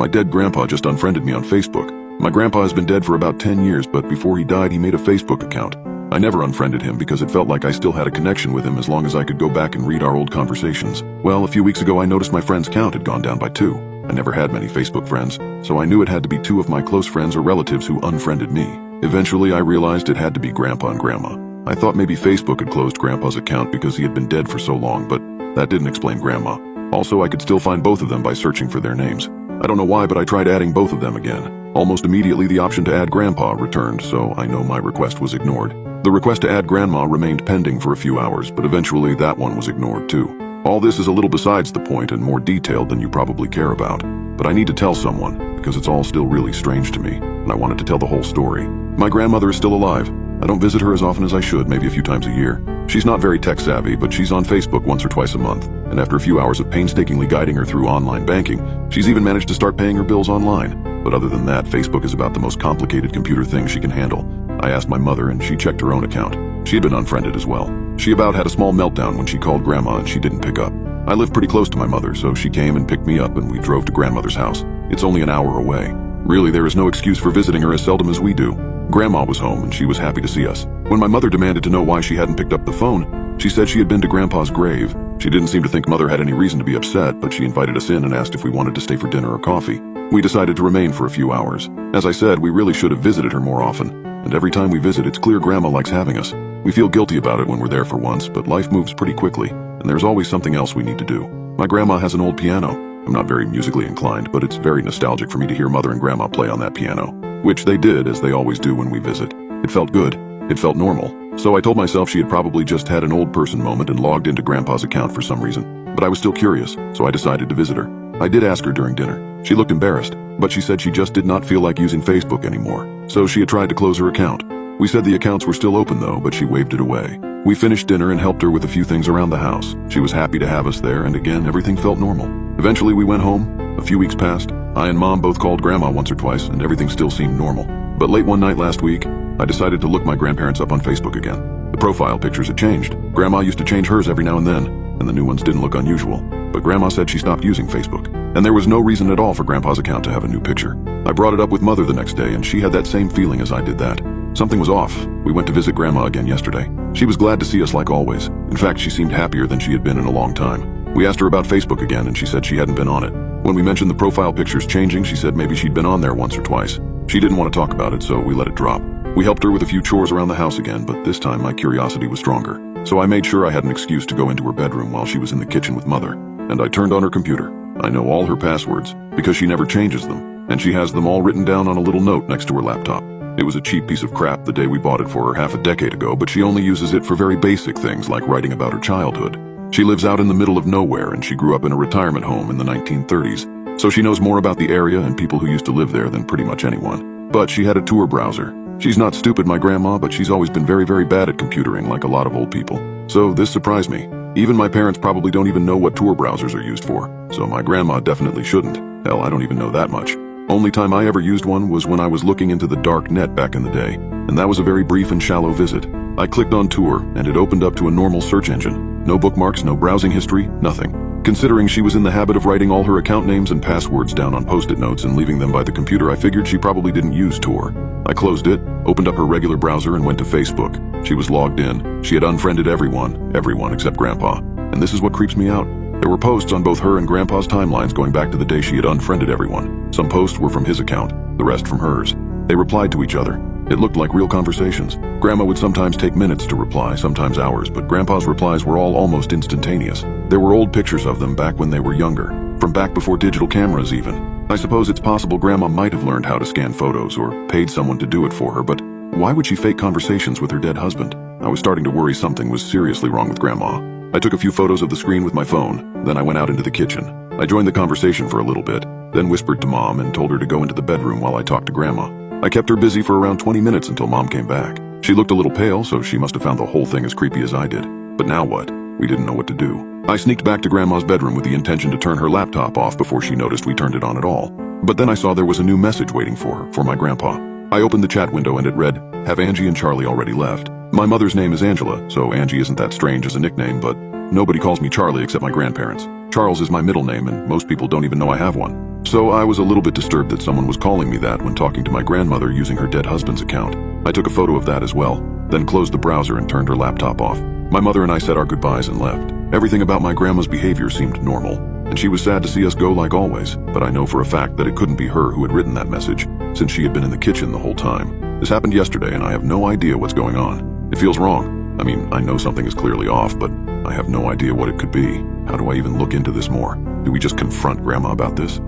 My dead grandpa just unfriended me on Facebook. My grandpa has been dead for about 10 years, but before he died, he made a Facebook account. I never unfriended him because it felt like I still had a connection with him as long as I could go back and read our old conversations. Well, a few weeks ago, I noticed my friend's count had gone down by 2. I never had many Facebook friends, so I knew it had to be 2 of my close friends or relatives who unfriended me. Eventually, I realized it had to be Grandpa and Grandma. I thought maybe Facebook had closed Grandpa's account because he had been dead for so long, but that didn't explain Grandma. Also, I could still find both of them by searching for their names. I don't know why, but I tried adding both of them again. Almost immediately, the option to add Grandpa returned, so I know my request was ignored. The request to add Grandma remained pending for a few hours, but eventually that one was ignored too. All this is a little besides the point and more detailed than you probably care about. But I need to tell someone, because it's all still really strange to me, and I wanted to tell the whole story. My grandmother is still alive. I don't visit her as often as I should, maybe a few times a year. She's not very tech-savvy, but she's on Facebook once or twice a month. And after a few hours of painstakingly guiding her through online banking, she's even managed to start paying her bills online. But other than that, Facebook is about the most complicated computer thing she can handle. I asked my mother, and she checked her own account. She had been unfriended as well. She about had a small meltdown when she called Grandma and she didn't pick up. I live pretty close to my mother, so she came and picked me up and we drove to Grandmother's house. It's only an hour away. Really, there is no excuse for visiting her as seldom as we do. Grandma was home and she was happy to see us. When my mother demanded to know why she hadn't picked up the phone, she said she had been to Grandpa's grave. She didn't seem to think Mother had any reason to be upset, but she invited us in and asked if we wanted to stay for dinner or coffee. We decided to remain for a few hours. As I said, we really should have visited her more often. And every time we visit, it's clear Grandma likes having us. We feel guilty about it when we're there for once, but life moves pretty quickly, and there's always something else we need to do. My grandma has an old piano. I'm not very musically inclined, but it's very nostalgic for me to hear Mother and Grandma play on that piano, which they did, as they always do when we visit. It felt good. It felt normal. So I told myself she had probably just had an old person moment and logged into Grandpa's account for some reason. But I was still curious, so I decided to visit her. I did ask her during dinner. She looked embarrassed, but she said she just did not feel like using Facebook anymore, so she had tried to close her account. We said the accounts were still open though, but she waved it away. We finished dinner and helped her with a few things around the house. She was happy to have us there, and again, everything felt normal. Eventually we went home. A few weeks passed. I and Mom both called Grandma once or twice, and everything still seemed normal. But late one night last week, I decided to look my grandparents up on Facebook again. The profile pictures had changed. Grandma used to change hers every now and then, and the new ones didn't look unusual. But Grandma said she stopped using Facebook, and there was no reason at all for Grandpa's account to have a new picture. I brought it up with Mother the next day, and she had that same feeling as I did that. Something was off. We went to visit Grandma again yesterday. She was glad to see us like always. In fact, she seemed happier than she had been in a long time. We asked her about Facebook again, and she said she hadn't been on it. When we mentioned the profile pictures changing, she said maybe she'd been on there once or twice. She didn't want to talk about it, so we let it drop. We helped her with a few chores around the house again, but this time my curiosity was stronger. So I made sure I had an excuse to go into her bedroom while she was in the kitchen with Mother. And I turned on her computer. I know all her passwords, because she never changes them, and she has them all written down on a little note next to her laptop. It was a cheap piece of crap the day we bought it for her half a decade ago, but she only uses it for very basic things like writing about her childhood. She lives out in the middle of nowhere, and she grew up in a retirement home in the 1930s, so she knows more about the area and people who used to live there than pretty much anyone. But she had a Tor browser. She's not stupid, my grandma, but she's always been very, very bad at computering like a lot of old people. So this surprised me. Even my parents probably don't even know what Tor browsers are used for, so my grandma definitely shouldn't. Hell, I don't even know that much. Only time I ever used one was when I was looking into the dark net back in the day, and that was a very brief and shallow visit. I clicked on Tor, and it opened up to a normal search engine. No bookmarks, no browsing history, nothing. Considering she was in the habit of writing all her account names and passwords down on post-it notes and leaving them by the computer, I figured she probably didn't use Tor. I closed it, opened up her regular browser, and went to Facebook. She was logged in. She had unfriended everyone except Grandpa. And this is what creeps me out. There were posts on both her and Grandpa's timelines going back to the day she had unfriended everyone. Some posts were from his account, the rest from hers. They replied to each other. It looked like real conversations. Grandma would sometimes take minutes to reply, sometimes hours, but Grandpa's replies were all almost instantaneous. There were old pictures of them back when they were younger, from back before digital cameras even. I suppose it's possible Grandma might have learned how to scan photos or paid someone to do it for her, but why would she fake conversations with her dead husband? I was starting to worry something was seriously wrong with Grandma. I took a few photos of the screen with my phone, then I went out into the kitchen. I joined the conversation for a little bit, then whispered to Mom and told her to go into the bedroom while I talked to Grandma. I kept her busy for around 20 minutes until Mom came back. She looked a little pale, so she must have found the whole thing as creepy as I did. But now what? We didn't know what to do. I sneaked back to Grandma's bedroom with the intention to turn her laptop off before she noticed we turned it on at all. But then I saw there was a new message waiting for her, for my grandpa. I opened the chat window and it read, "Have Angie and Charlie already left?" My mother's name is Angela, so Angie isn't that strange as a nickname, but nobody calls me Charlie except my grandparents. Charles is my middle name, and most people don't even know I have one. So I was a little bit disturbed that someone was calling me that when talking to my grandmother using her dead husband's account. I took a photo of that as well, then closed the browser and turned her laptop off. My mother and I said our goodbyes and left. Everything about my grandma's behavior seemed normal, and she was sad to see us go like always, but I know for a fact that it couldn't be her who had written that message, since she had been in the kitchen the whole time. This happened yesterday, and I have no idea what's going on. It feels wrong. I mean, I know something is clearly off, but I have no idea what it could be. How do I even look into this more? Do we just confront Grandma about this?